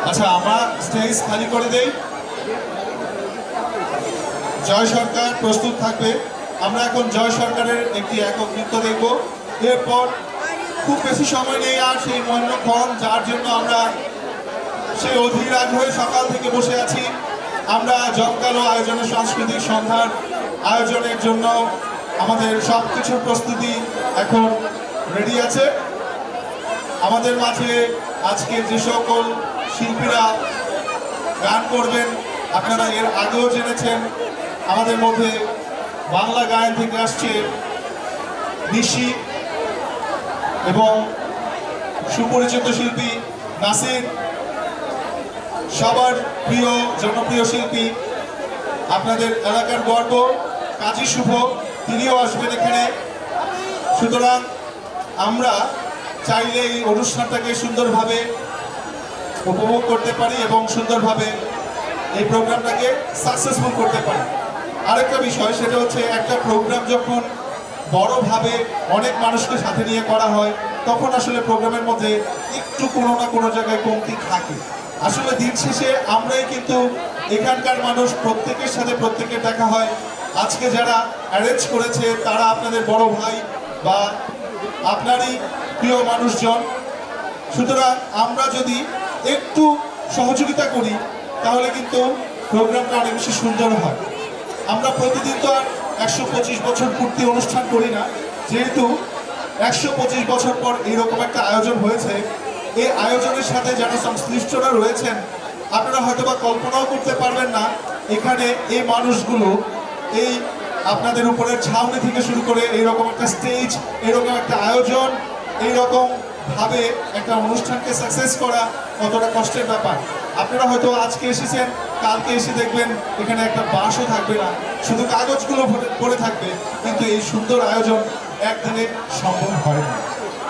আচ্ছা, আমরা স্টেজ খালি করে দেই। জয় সরকার প্রস্তুত থাকবে। আমরা এখন জয় সরকারের একটি একক নৃত্য দেখব। এরপর খুব বেশি সময় নেই আর সেই মহেন্দ্রক্ষণ, যার জন্য আমরা সেই অধীর আগ্রহে সকাল থেকে বসে আছি। আমরা জমকালো আয়োজনের সাংস্কৃতিক সন্ধ্যার আয়োজনের জন্য আমাদের সব কিছুর প্রস্তুতি এখন রেডি আছে। আমাদের মাঝে আজকে যে সকল শিল্পীরা গান করবেন আপনারা এর আগেও জেনেছেন। আমাদের মধ্যে বাংলা গায়ন থেকে আসছে নিশি এবং সুপরিচিত শিল্পী নাসির, সবার প্রিয় জনপ্রিয় শিল্পী, আপনাদের এলাকার গর্ব কাজী শুভ, তিনিও আসবেন এখানে। সুতরাং আমরা চাইলে এই অনুষ্ঠানটাকে সুন্দরভাবে উপভোগ করতে পারি এবং সুন্দরভাবে এই প্রোগ্রামটাকে সাকসেসফুল করতে পারি। আরেকটা বিষয়, সেটা হচ্ছে একটা প্রোগ্রাম যখন বড়ভাবে অনেক মানুষকে সাথে নিয়ে করা হয় তখন আসলে প্রোগ্রামের মধ্যে একটু কোনো না কোনো জায়গায় কমতি থাকে। আসলে দিন শেষে আমরাই কিন্তু এখানকার মানুষ, প্রত্যেকের সাথে প্রত্যেকের দেখা হয়। আজকে যারা অ্যারেঞ্জ করেছে তারা আপনাদের বড় ভাই বা আপনারই প্রিয় মানুষজন। সুতরাং আমরা যদি একটু সহযোগিতা করি তাহলে কিন্তু প্রোগ্রামটা অনেক বেশি সুন্দর হয়। আমরা প্রতিদিন তো আর 125 বছর পূর্তি অনুষ্ঠান করি না, যেহেতু 125 বছর পর এইরকম একটা আয়োজন হয়েছে। এই আয়োজনের সাথে যারা সংশ্লিষ্টরা রয়েছেন আপনারা হয়তোবা কল্পনাও করতে পারবেন না, এখানে এই মানুষগুলো এই আপনাদের উপরের ছাউনি থেকে শুরু করে এইরকম একটা স্টেজ, এরকম একটা আয়োজন, এইরকম ভাবে একটা অনুষ্ঠানকে সাকসেস করা কতটা কষ্টের ব্যাপার। আপনারা হয়তো আজকে এসেছেন, কালকে এসে দেখবেন এখানে একটা বাসও থাকবে না, শুধু কাগজগুলো পড়ে থাকবে, কিন্তু এই সুন্দর আয়োজন একদিনে সম্ভব হয় না।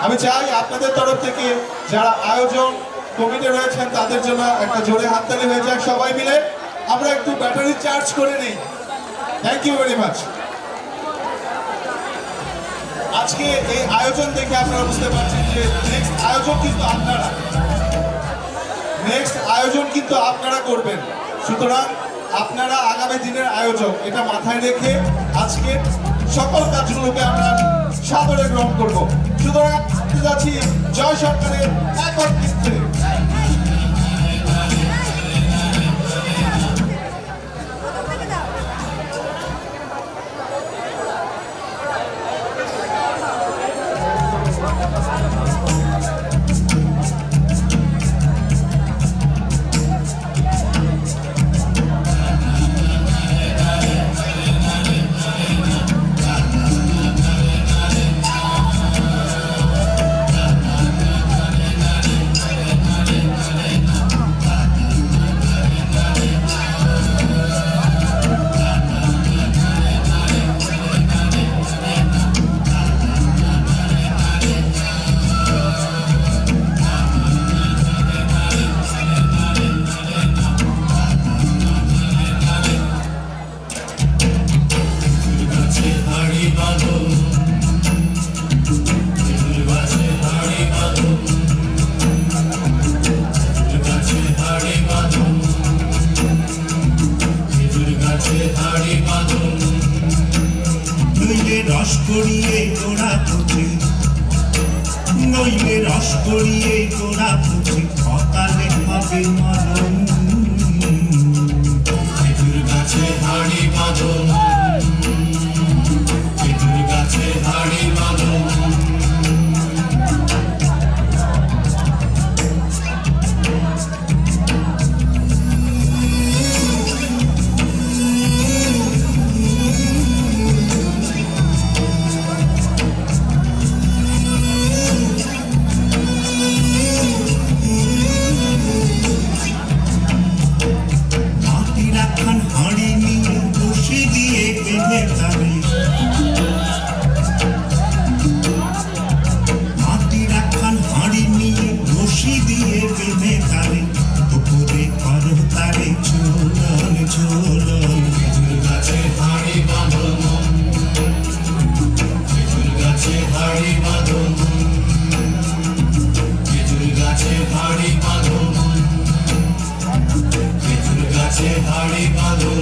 আমি চাই আপনাদের তরফ থেকে যারা আয়োজন কমিটি রয়েছেন তাদের জন্য একটা জোরে হাততালি হয়ে যাক। সবাই মিলে আমরা একটু ব্যাটারি চার্জ করে নিই। Thank you very much. আজকে এই আয়োজন দেখে আপনারা বুঝতে পারছেন যে নেক্সট আয়োজন কিন্তু আপনারা করবেন। সুতরাং আপনারা আগামী দিনের আয়োজক, এটা মাথায় রেখে আজকে সকল কাজগুলোকে আমরা সাদরে গ্রহণ করব। সুতরাং যাচ্ছি জয় সরকারের একক নৃত্যে। রস করিয়ে গোড়া পুঁথি, নইলে রস করিয়ে গোড়া পুঁথি, সকালে হবে মরণ। খেজুর গাছে হাড়ি বাঁধন, খেজুর গাছে হাড়ি বাঁধন। গাছে হাড়ি বাঁধো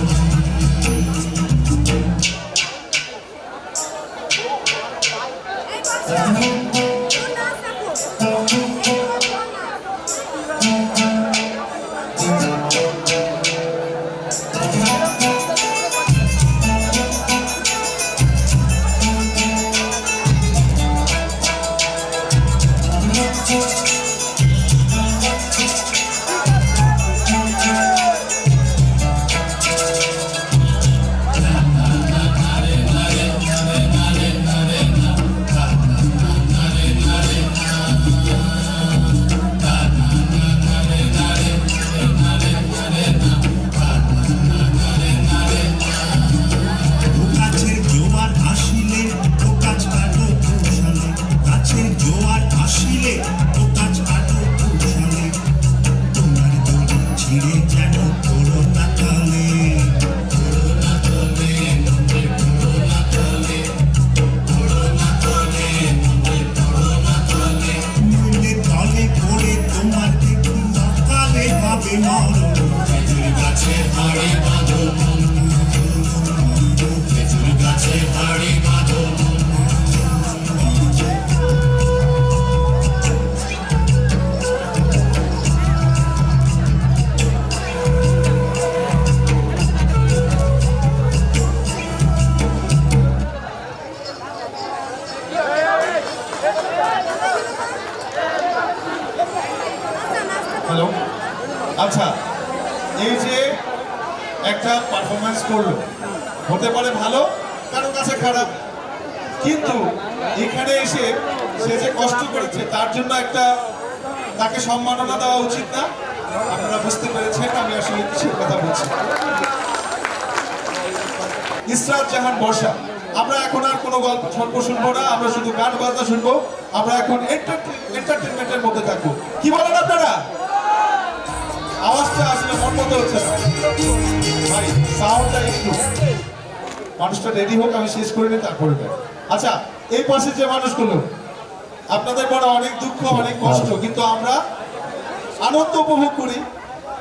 হ্যালো, আচ্ছা, এই যে একটা পারফরমেন্স করলো, হতে পারে ভালো, কারো কাছে খারাপ, কিন্তু এখানে এসে সে যে কষ্ট করেছে তার জন্য একটা তাকে সম্মাননা দেওয়া উচিত না? আপনারা বুঝতে পেরেছেন আমি আসলে কিসের কথা বলছি। ইসরাত জাহান বর্ষা, আমরা এখন আর কোনো গল্প শুনবো না, আমরা শুধু গান বাজনা শুনবো, আমরা এখন এন্টারটেনমেন্টের মধ্যে থাকবো। কি বলেন আপনারা? আওয়াজটা আসলে মন মতো হচ্ছে না ভাই, সাউন্ডটা একটু, মানুষটা রেডি হোক, আমি শেষ করে নিই তারপরে দেখ। আচ্ছা, এই পাশে যে মানুষগুলো, আপনাদের বড় অনেক দুঃখ অনেক কষ্ট, কিন্তু আমরা আনন্দ উপভোগ করি,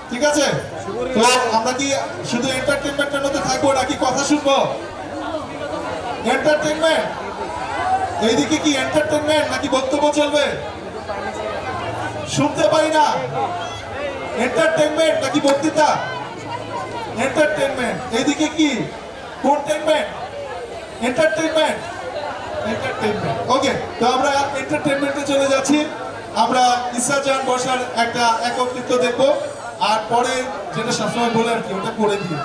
ঠিক আছে? তো আমরা কি শুধু এন্টারটেনমেন্টের মধ্যে থাকবো নাকি কথা শুনবো? এন্টারটেনমেন্ট, এইদিকে কি এন্টারটেনমেন্ট নাকি বক্তব্য চলবে? শুনতে পাই না। এন্টারটেনমেন্ট নাকি বক্তৃতা? এন্টারটেনমেন্ট। এইদিকে কি কন্টেনমেন্ট? Entertainment, entertainment. ওকে, তো আমরা এন্টারটেনমেন্টে চলে যাচ্ছি। আমরা ইসরাত জাহান বর্ষার একটা একক নৃত্য দেখবো, আর পরে যেটা সবসময় বলে আর কি, ওটা করে দিই।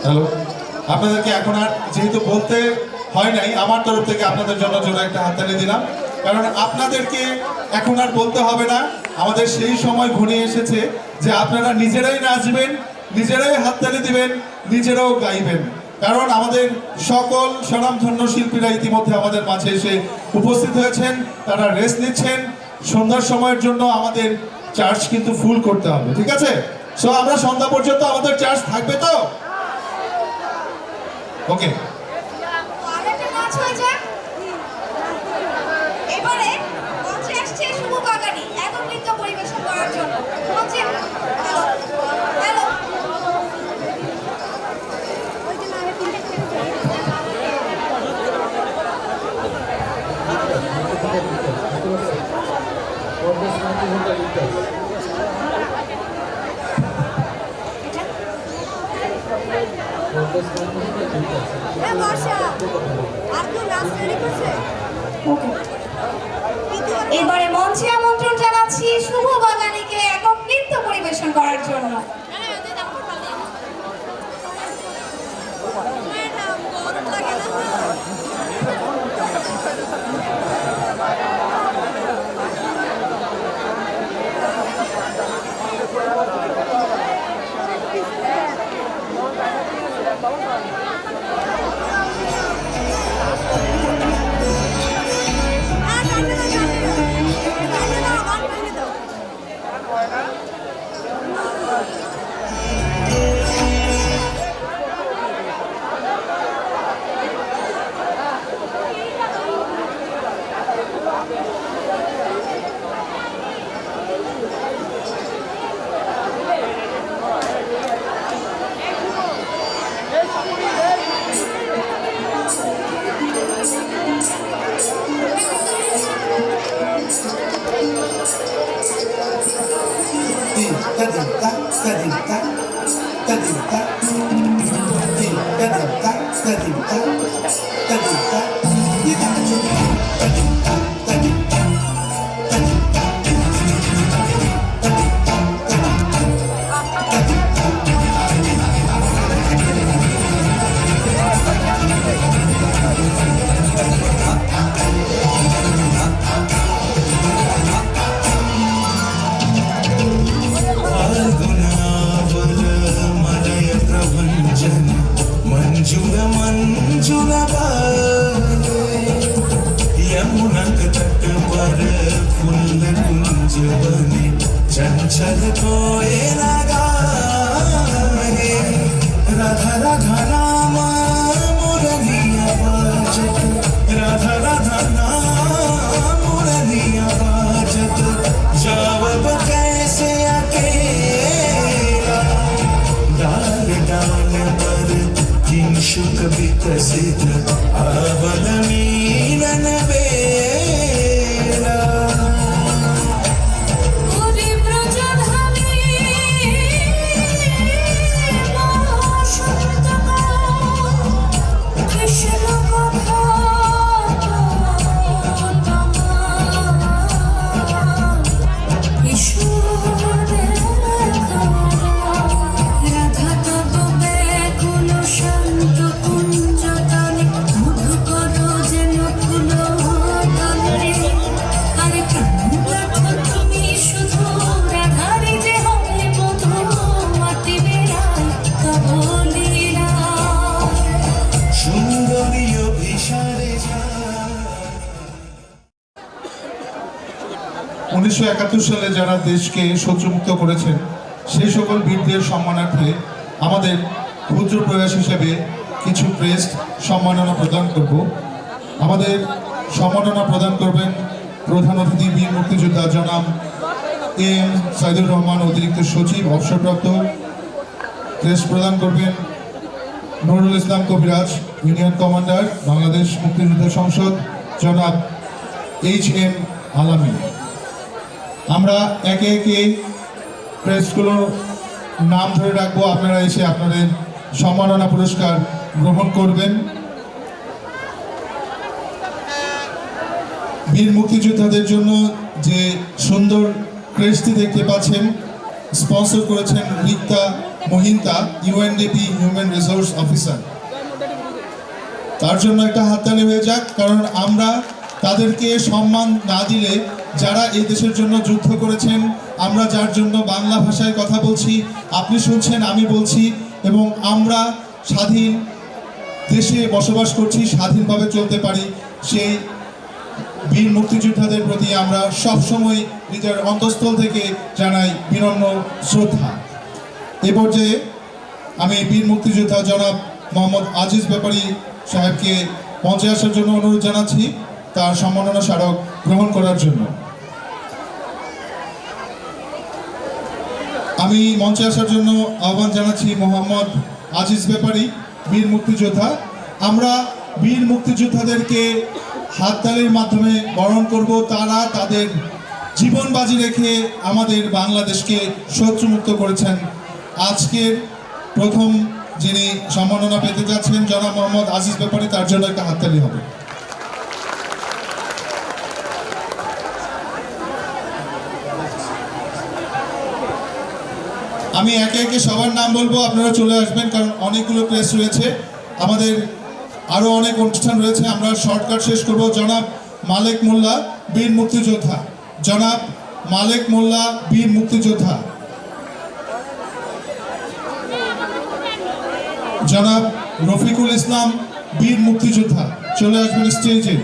হ্যালো, আপনাদেরকে এখন আর যেহেতু বলতে হয় নাই, আমার তরফ থেকে আপনাদের জন্য একটা হাততালি দিলাম, কারণ আপনাদেরকে এখন আর বলতে হবে না। আমাদের সেই সময় ঘনিয়ে এসেছে যে আপনারা নিজেরাই নাচবেন, নিজেরাই হাততালি দিবেন, নিজেরাও গাইবেন, কারণ আমাদের সকল স্বনামধন্য শিল্পীরা ইতিমধ্যে আমাদের মাঝে এসে উপস্থিত হয়েছেন। তারা রেস্ট নিচ্ছেন। সন্ধ্যার সময়ের জন্য আমাদের চার্জ কিন্তু ফুল করতে হবে, ঠিক আছে? সো আমরা সন্ধ্যা পর্যন্ত আমাদের চার্জ থাকবে তো? ওকে, আরেকটা নাচ হয়ে যাক। এবারে মঞ্চে আসছে শুভ বাগানি একক নৃত্য পরিবেশন করার জন্য। মঞ্চে হ্যালো হ্যালো হ্যাঁ বর্ষা, আর কেউ নাচ রেডি করছে? ওকে, এবারে মঞ্চে আমন্ত্রণ জানাচ্ছি শুভ বাগানিকে একক নৃত্য পরিবেশন করার জন্য। चंचल कोए लगा राधा राधा नाम मुरलिया बाजत राधा राधा नाम मुरलिया बाजत जावब कैसे अकेला डाल डाल पर किंशुक विकसित अवल मीलन बेला সালে যারা দেশকে শত্রুমুক্ত করেছেন সেই সকল বীরদের সম্মানার্থে আমাদের ক্ষুদ্র প্রয়াস হিসেবে কিছু ক্রেস্ট সম্মাননা প্রদান করব। আমাদের সম্মাননা প্রদান করবেন প্রধান অতিথি বীর মুক্তিযোদ্ধা জনাব এম সাইদুর রহমান, অতিরিক্ত সচিব অবসরপ্রাপ্ত। ক্রেস্ট প্রদান করবেন নুরুল ইসলাম কবিরাজ, ইউনিয়ন কমান্ডার, বাংলাদেশ মুক্তিযুদ্ধ সংসদ জনাব HM আলামী। আমরা একে একে প্রেসগুলোর নাম ধরে রাখবো, আপনারা এসে আপনাদের সম্মাননা পুরস্কার গ্রহণ করবেন। বীর মুক্তিযোদ্ধাদের জন্য যে সুন্দর ক্রেস্টটি দেখতে পাচ্ছেন স্পন্সর করেছেন Rikta Mohinta, UNDP human resource officer. তার জন্য একটা হাততালি হয়ে যাক, কারণ আমরা তাদেরকে সম্মান না দিলে, যারা এই দেশের জন্য যুদ্ধ করেছেন, আমরা যার জন্য বাংলা ভাষায় কথা বলছি, আপনি শুনছেন, আমি বলছি, এবং আমরা স্বাধীন দেশে বসবাস করছি, স্বাধীনভাবে চলতে পারি, সেই বীর মুক্তিযোদ্ধাদের প্রতি আমরা সবসময় নিজের অন্তঃস্থল থেকে জানাই বিনম্র শ্রদ্ধা। এ পর্যায়ে আমি বীর মুক্তিযোদ্ধা জনাব মোহাম্মদ আজিজ ব্যাপারী সাহেবকে মঞ্চে আসার জন্য অনুরোধ জানাচ্ছি, তার সম্মাননা স্মারক গ্রহণ করার জন্য। আমি মঞ্চে আসার জন্য আহ্বান জানাচ্ছি মোহাম্মদ আজিজ ব্যাপারী, বীর মুক্তিযোদ্ধা। আমরা বীর মুক্তিযোদ্ধাদেরকে হাততালির মাধ্যমে বরণ করব। তারা তাদের জীবন বাজি রেখে আমাদের বাংলাদেশকে শত্রুমুক্ত করেছেন। আজকের প্রথম যিনি সম্মাননা পেতে যাচ্ছেন জনাব মোহাম্মদ আজিজ ব্যাপারী, তার জন্য একটা হাততালি হবে। আমি একে একে সবার নাম বলবো, আপনারা চলে আসবেন, কারণ অনেকগুলো প্রেস রয়েছে, আমাদের আরো অনেক অনুষ্ঠান রয়েছে। আমরা শর্টকাট শেষ করব। জনাব মালেক মোল্লা, বীর মুক্তিযোদ্ধা। জনাব মালেক মোল্লা, বীর মুক্তিযোদ্ধা। জনাব রফিকুল ইসলাম, বীর মুক্তিযোদ্ধা, চলে আসবেন স্টেজে।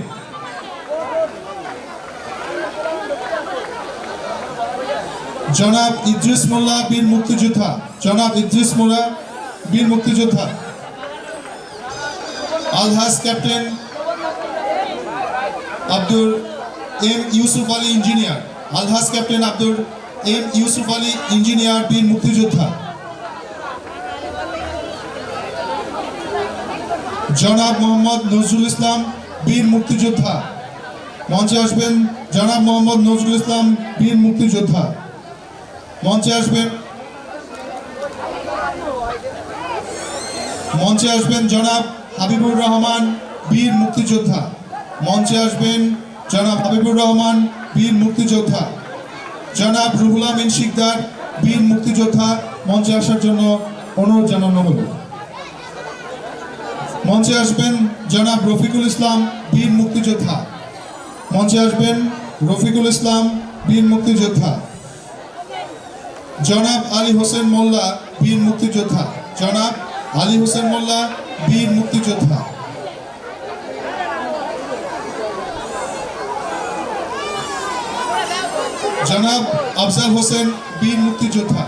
জনাব ইদ্রিস মোল্লা, বীর মুক্তিযোদ্ধা। জনাব ইদ্রিস মোল্লা, বীর মুক্তিযোদ্ধা। আলহাজ captain Abdul M Yusuf Ali, engineer. আলহাজ captain Abdul M Yusuf Ali, engineer, বীর মুক্তিযোদ্ধা। জনাব মোহাম্মদ নজরুল ইসলাম, বীর মুক্তিযোদ্ধা। মঞ্চে আসবেন জনাব মোহাম্মদ নজরুল ইসলাম, বীর মুক্তিযোদ্ধা। মঞ্চে আসবেন জনাব হাবিবুর রহমান, বীর মুক্তিযোদ্ধা। মঞ্চে আসবেন জনাব হাবিবুর রহমান, বীর মুক্তিযোদ্ধা। জনাব রুহুল আমিন শিকদার, বীর মুক্তিযোদ্ধা, মঞ্চে আসার জন্য অনুরোধ জানানো হলো। মঞ্চে আসবেন জনাব রফিকুল ইসলাম, বীর মুক্তিযোদ্ধা। মঞ্চে আসবেন রফিকুল ইসলাম, বীর মুক্তিযোদ্ধা। জনাব আলী হোসেন মোল্লা, বীর মুক্তিযোদ্ধা। জনাব আলী হোসেন মোল্লা, বীর মুক্তিযোদ্ধা। জনাব আফজাল হোসেন, বীর মুক্তিযোদ্ধা।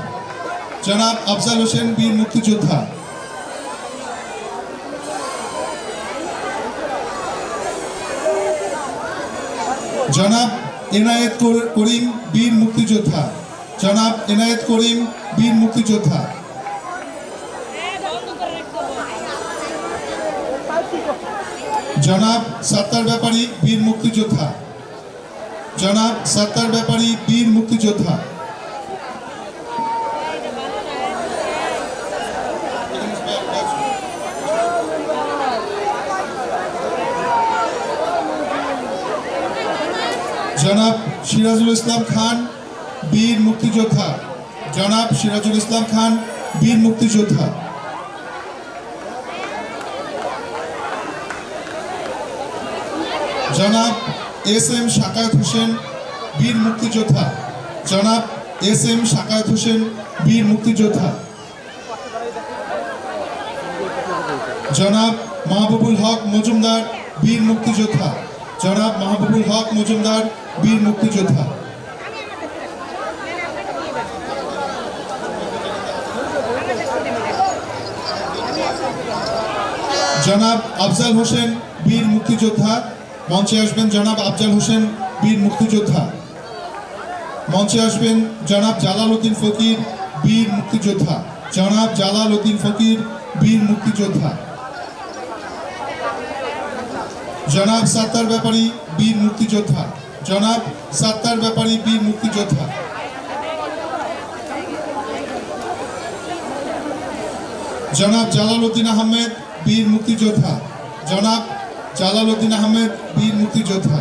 জনাব আফজাল হোসেন, বীর মুক্তিযোদ্ধা। জনাব এনায়েত করিম, বীর মুক্তিযোদ্ধা। জনাব এনায়েত করিম, বীর মুক্তিযোদ্ধা। জনাব সত্তার ব্যাপারী, বীর মুক্তিযোদ্ধা। জনাব সত্তার ব্যাপারী, বীর মুক্তিযোদ্ধা। জনাব সিরাজুল ইসলাম খান, বীর মুক্তিযোদ্ধা। জনাব সিরাজুল ইসলাম খান, বীর মুক্তিযোদ্ধা। জনাব এস এম শাকায়েত হোসেন, বীর মুক্তিযোদ্ধা। জনাব এস এম শাকায়েত হোসেন, বীর মুক্তিযোদ্ধা। জনাব মাহবুবুল হক মজুমদার, বীর মুক্তিযোদ্ধা। জনাব মাহবুবুল হক মজুমদার, বীর মুক্তিযোদ্ধা। জনাব আফজাল হোসেন, বীর মুক্তিযোদ্ধা। মঞ্চে আসবেন জনাব আফজাল হোসেন, বীর মুক্তিযোদ্ধা। মঞ্চে আসবেন জনাব জালাল উদ্দিন ফকির, বীর মুক্তিযোদ্ধা। জনাব জালাল উদ্দিন ফকির, বীর মুক্তিযোদ্ধা। জনাব সত্তার ব্যাপারী, বীর মুক্তিযোদ্ধা। জনাব সত্তার ব্যাপারী, বীর মুক্তিযোদ্ধা। জনাব জালাল উদ্দিন আহমেদ, বীর মুক্তিযোদ্ধা। জনাব জালাল উদ্দিন আহমেদ, বীর মুক্তিযোদ্ধা।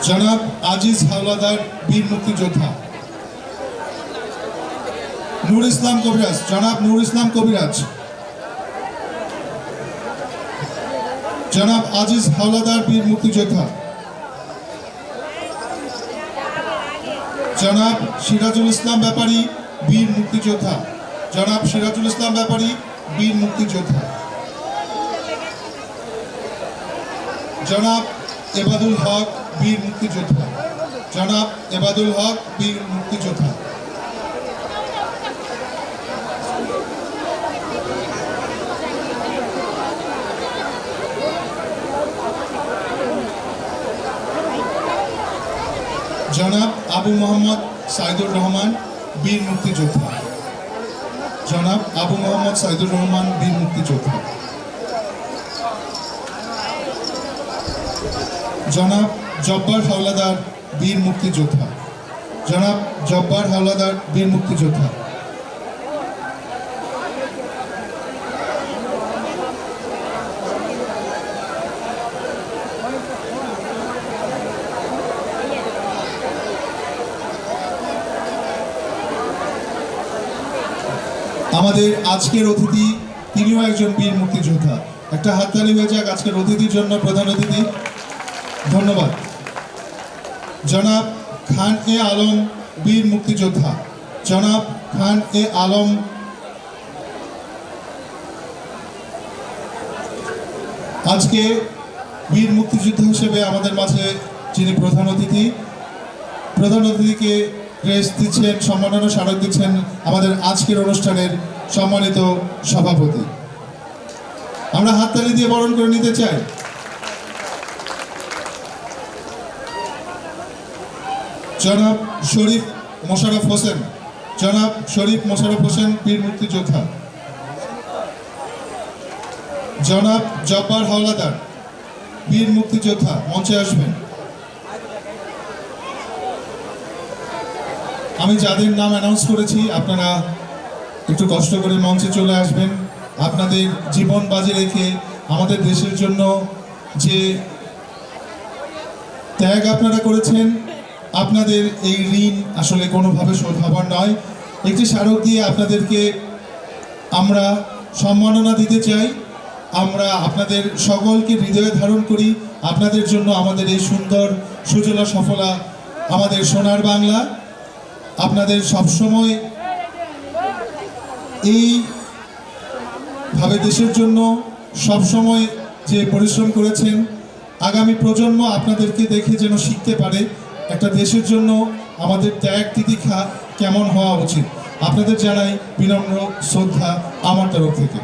জনাব আজিজ হাওলাদার বীর মুক্তিযোদ্ধা। নূর ইসলাম কবিরাজ, জনাব নূর ইসলাম কবিরাজ। জনাব আজিজ হাওলাদার বীর মুক্তিযোদ্ধা। জনাব সিরাজুল ইসলাম ব্যাপারী বীর মুক্তিযোদ্ধা। জনাব সিরাজুল ইসলাম ব্যাপারী বীর মুক্তিযোদ্ধা। জনাব এবাদুল হক বীর মুক্তিযোদ্ধা। জনাব এবাদুল হক বীর মুক্তিযোদ্ধা। জনাব আবু মোহাম্মদ সাইদুর রহমান বীর মুক্তিযোদ্ধা। জনাব আবু মোহাম্মদ সাইদুর রহমান বীর মুক্তিযোদ্ধা। জনাব জব্বার হাওলাদার বীর মুক্তিযোদ্ধা। জনাব জব্বার হাওলাদার বীর মুক্তিযোদ্ধা। আমাদের আজকের অতিথি তিনিও একজন বীর মুক্তিযোদ্ধা। একটা হাততালি হয়ে যাক আজকের অতিথির জন্য, প্রধান অতিথি। ধন্যবাদ। জনাব খান এ আলম বীর মুক্তিযোদ্ধা। জনাব খান এ আলম। আজকে বীর মুক্তিযোদ্ধা হিসেবে আমাদের মাঝে যিনি প্রধান অতিথিকে গ্রেস দিচ্ছেন, সম্মাননা স্মারক দিচ্ছেন আমাদের আজকের অনুষ্ঠানের সম্মানিত সভাপতি। আমরা হাততালি দিয়ে বরণ করে নিতে চাই। জনাব শরীফ মোশাররফ হোসেন। জনাব শরীফ মোশাররফ হোসেন বীর মুক্তিযোদ্ধা। জনাব জব্বার হাওলাদার বীর মুক্তিযোদ্ধা, মঞ্চে আসবেন। আমি যাদের নাম অ্যানাউন্স করেছি আপনারা একটু কষ্ট করে মঞ্চে চলে আসবেন। আপনাদের জীবন বাজি রেখে আমাদের দেশের জন্য যে ত্যাগ আপনারা করেছেন, আপনাদের এই ঋণ আসলে কোনোভাবে শোধ হবার নয়। একটি স্মারক দিয়ে আপনাদেরকে আমরা সম্মাননা দিতে চাই। আমরা আপনাদের সকলকে হৃদয়ে ধারণ করি। আপনাদের জন্য আমাদের এই সুন্দর সুজলা সফলা আমাদের সোনার বাংলা। আপনাদের সবসময় এইভাবে দেশের জন্য সবসময় যে পরিশ্রম করেছেন, আগামী প্রজন্ম আপনাদেরকে দেখে যেন শিখতে পারে একটা দেশের জন্য আমাদের ত্যাগ তিতিক্ষা কেমন হওয়া উচিত। আপনাদের জানাই বিনম্র শ্রদ্ধা আমার তরফ থেকে।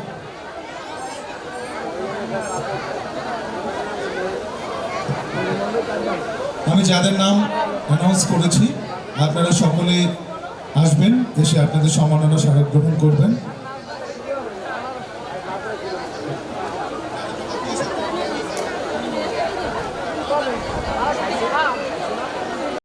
আমি যাদের নাম অ্যানাউন্স করেছি আপনারা সকলে আসবেন, এসে আপনাদের সম্মাননা স্মারক গ্রহণ করবেন।